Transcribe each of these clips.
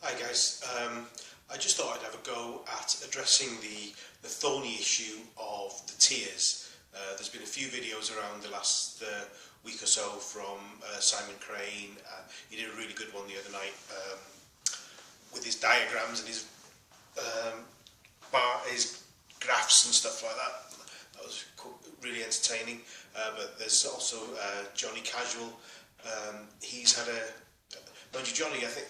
Hi guys, I just thought I'd have a go at addressing the thorny issue of the tiers. There's been a few videos around the last week or so from Simon Crane. He did a really good one the other night with his diagrams and his graphs and stuff like that. That was really entertaining. But there's also Johnny Casual. He's had a Mind you, Johnny, I think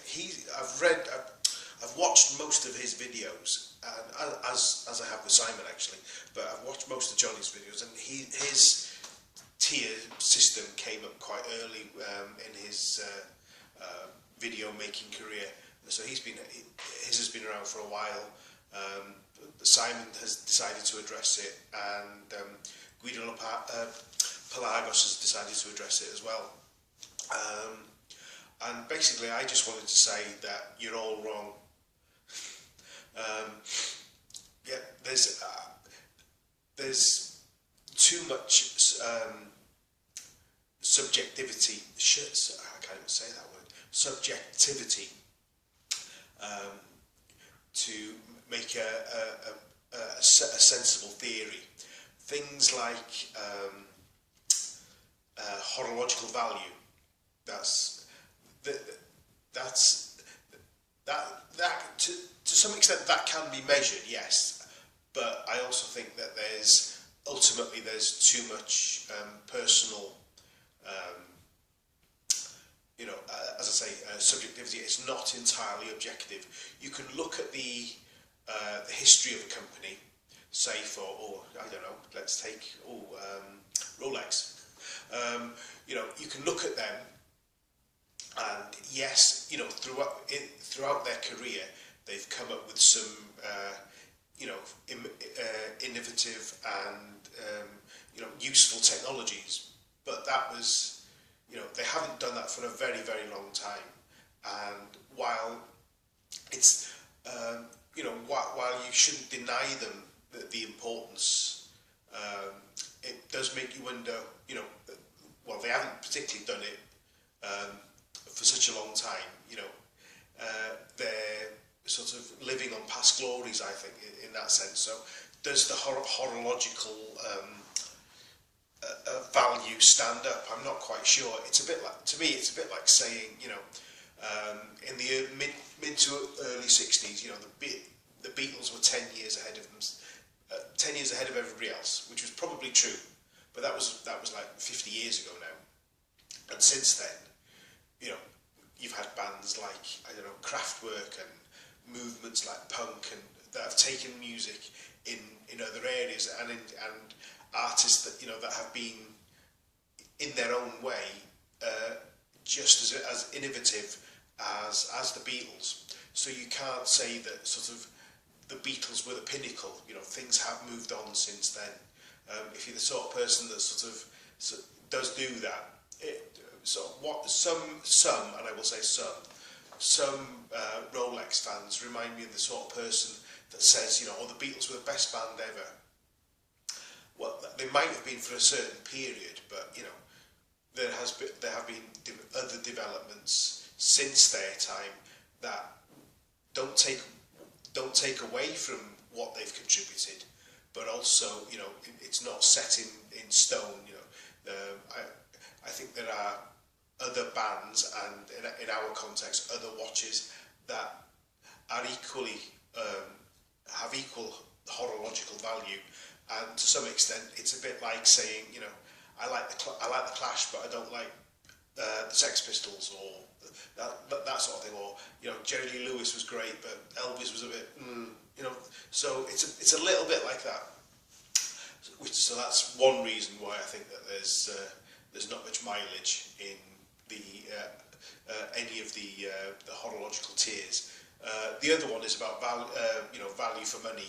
I've watched most of his videos, and as I have with Simon actually, but I've watched most of Johnny's videos, and his tier system came up quite early in his video making career. So his has been around for a while. Simon has decided to address it, and Guido Pelagos has decided to address it as well. And basically, I just wanted to say that you're all wrong. Yeah, there's too much subjectivity. I can't even say that word. Subjectivity to make a sensible theory. Things like horological value. That to some extent that can be measured, yes, but I also think that there's too much personal, um, as I say, subjectivity. It's not entirely objective. You can look at the history of a company, say or I don't know, let's take Rolex. You can look at them. And yes, throughout their career, they've come up with some, innovative and useful technologies. But that was, they haven't done that for a very, very long time. And while it's, while you shouldn't deny them the importance, it does make you wonder. Well, they haven't particularly done it. For such a long time, they're sort of living on past glories, I think, in that sense. So, does the horological value stand up? I'm not quite sure. It's a bit like, to me, it's a bit like saying, in the mid to early '60s, the Beatles were 10 years ahead of them, 10 years ahead of everybody else, which was probably true, but that was like 50 years ago now, and since then. You've had bands like, I don't know, Kraftwerk and movements like punk and that have taken music in other areas and artists that have been in their own way just as innovative as the Beatles. So you can't say that sort of the Beatles were the pinnacle. Things have moved on since then. If you're the sort of person that sort of does do that, some, and I will say some Rolex fans remind me of the sort of person that says, the Beatles were the best band ever. Well, they might have been for a certain period, but there have been other developments since their time that don't take away from what they've contributed, but also it's not set in stone. I think there are other bands and in our context other watches that are equally have equal horological value, and to some extent it's a bit like saying I like the Clash but I don't like the Sex Pistols or that sort of thing, or Jerry Lee Lewis was great but Elvis was a bit so it's a little bit like that, so that's one reason why I think that there's not much mileage in any of the horological tiers. The other one is about value for money.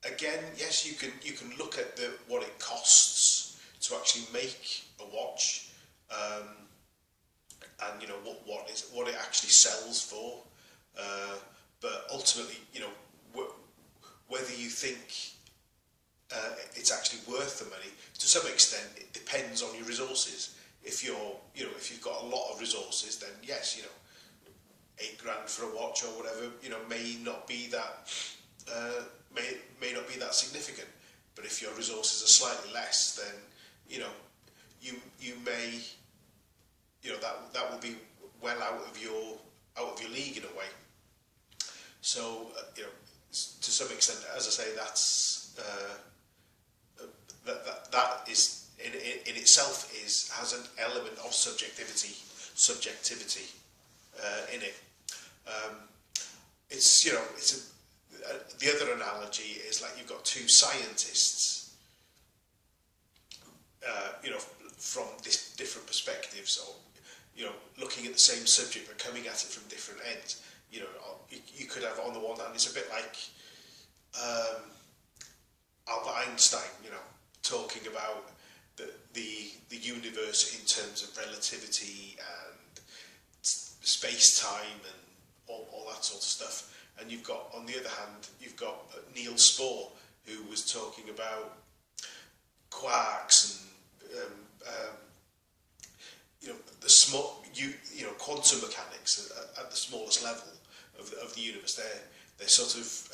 Again, yes, you can look at what it costs to actually make a watch, and what it actually sells for. But ultimately, whether you think it's actually worth the money, to some extent it depends on your resources. If you've got a lot of resources, then yes, £8 grand for a watch or whatever, you know, may not be that may not be that significant. But if your resources are slightly less, then you know you may, you know, that will be well out of your league in a way. So you know, to some extent, as I say, that's that is in itself has an element of subjectivity in it. It's, you know, the other analogy is like you've got two scientists, you know, from different perspectives, or you know, looking at the same subject but coming at it from different ends. You know, you could have, on the one hand, it's a bit like Albert Einstein, you know, talking about the universe in terms of relativity and space-time and all that sort of stuff. And you've got, on the other hand, you've got Niels Bohr, who was talking about quarks and you know, the small, you know, quantum mechanics at the smallest level of the universe. They're sort of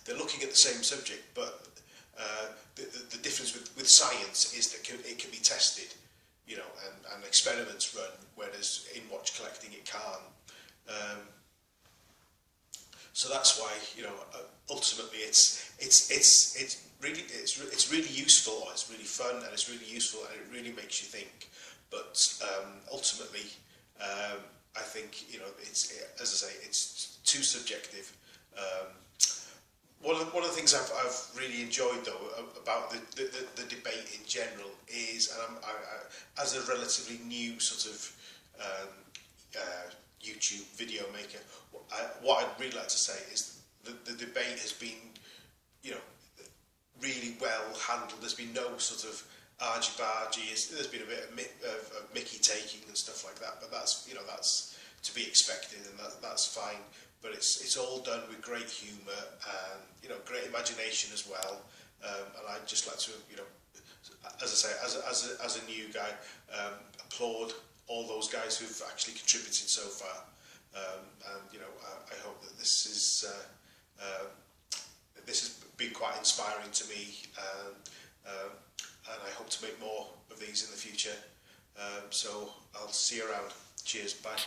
they're looking at the same subject, but the difference with science is that it can be tested, you know, and experiments run, whereas in watch collecting it can't. So that's why, you know, ultimately it's really useful, or it's really fun, and it's really useful, and it really makes you think. But ultimately, I think, you know, it's, as I say, it's too subjective. One of the things I've really enjoyed, though, about the debate in general is, and I, as a relatively new sort of YouTube video maker, what I'd really like to say is the debate has been, you know, really well handled. There's been no sort of argy-bargy. There's been a bit of Mickey taking and stuff like that, but that's, you know, that's to be expected, and that's fine. But it's all done with great humour and, you know, great imagination as well. And I'd just like to, you know, as I say, as a new guy, applaud all those guys who've actually contributed so far. And you know, I hope that this has been quite inspiring to me, and I hope to make more of these in the future. So I'll see you around. Cheers, bye.